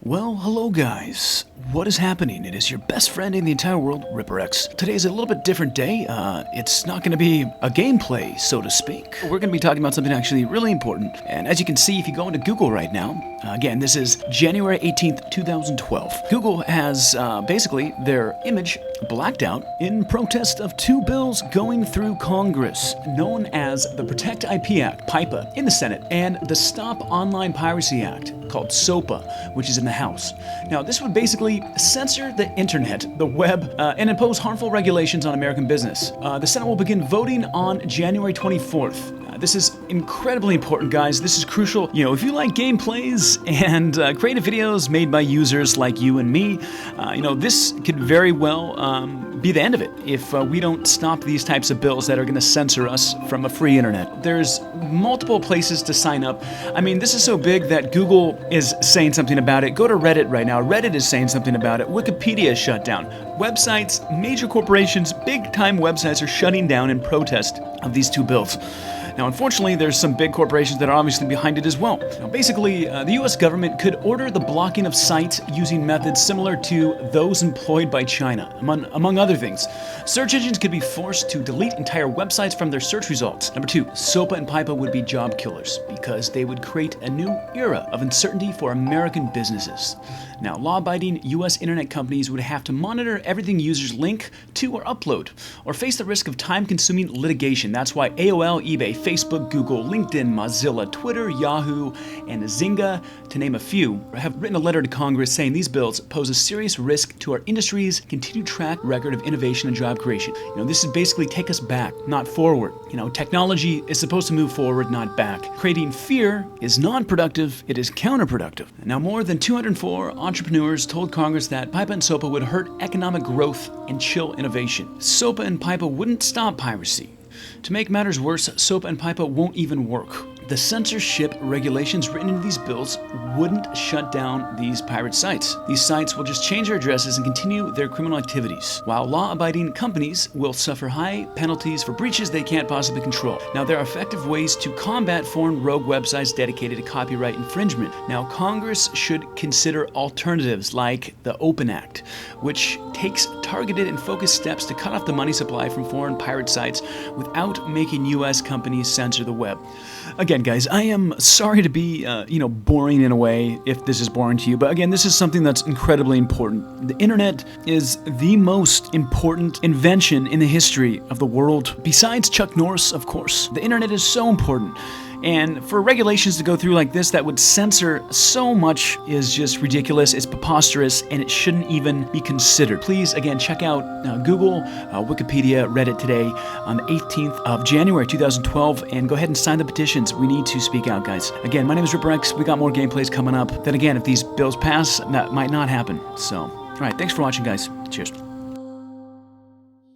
Well, hello guys. What is happening? It is your best friend in the entire world, RipperX. Today is a little bit different day. It's not going to be a gameplay, so to speak. We're going to be talking about something actually really important. And as you can see, if you go into Google right now, again, this is January 18th, 2012. Google has basically their image blacked out in protest of two bills going through Congress, known as the Protect IP Act, PIPA, in the Senate, and the Stop Online Piracy Act, called SOPA, which is in the House. Now, this would basically censor the internet, the web, and impose harmful regulations on American business. The Senate will begin voting on January 24th. This is incredibly important, guys. This is crucial. You know, if you like gameplays and creative videos made by users like you and me, this could very well be the end of it if we don't stop these types of bills that are going to censor us from a free internet. There's multiple places to sign up. I mean, this is so big that Google is saying something about it. Go to Reddit right now. Reddit is saying something about it. Wikipedia is shut down. Websites, major corporations, big-time websites are shutting down in protest of these two bills. Now, unfortunately, there's some big corporations that are obviously behind it as well. Now, basically, the U.S. government could order the blocking of sites using methods similar to those employed by China, among other things. Search engines could be forced to delete entire websites from their search results. Number two, SOPA and PIPA would be job killers because they would create a new era of uncertainty for American businesses. Now, law-abiding U.S. internet companies would have to monitor everything users link to or upload, or face the risk of time-consuming litigation. That's why AOL, eBay, Facebook, Google, LinkedIn, Mozilla, Twitter, Yahoo, and Zynga, to name a few, have written a letter to Congress saying these bills pose a serious risk to our industry's continued track record of innovation and job creation. This is basically take us back, not forward. Technology is supposed to move forward, not back. Creating fear is non-productive, it is counterproductive. Now, more than 204 entrepreneurs told Congress that PIPA and SOPA would hurt economic growth and chill innovation. SOPA and PIPA wouldn't stop piracy. To make matters worse, SOPA and PIPA won't even work. The censorship regulations written into these bills wouldn't shut down these pirate sites. These sites will just change their addresses and continue their criminal activities, while law-abiding companies will suffer high penalties for breaches they can't possibly control. Now, there are effective ways to combat foreign rogue websites dedicated to copyright infringement. Now, Congress should consider alternatives like the Open Act, which takes targeted and focused steps to cut off the money supply from foreign pirate sites without making U.S. companies censor the web. Again, guys, I am sorry to be, boring in a way, if this is boring to you, but again, this is something that's incredibly important. The internet is the most important invention in the history of the world, besides Chuck Norris, of course. The internet is so important. And for regulations to go through like this that would censor so much is just ridiculous, it's preposterous, and it shouldn't even be considered. Please, again, check out Google, Wikipedia, Reddit today on the 18th of January 2012, and go ahead and sign the petitions. We need to speak out, guys. Again, my name is RipperX. We got more gameplays coming up. Then again, if these bills pass, that might not happen. So, all right, thanks for watching, guys. Cheers.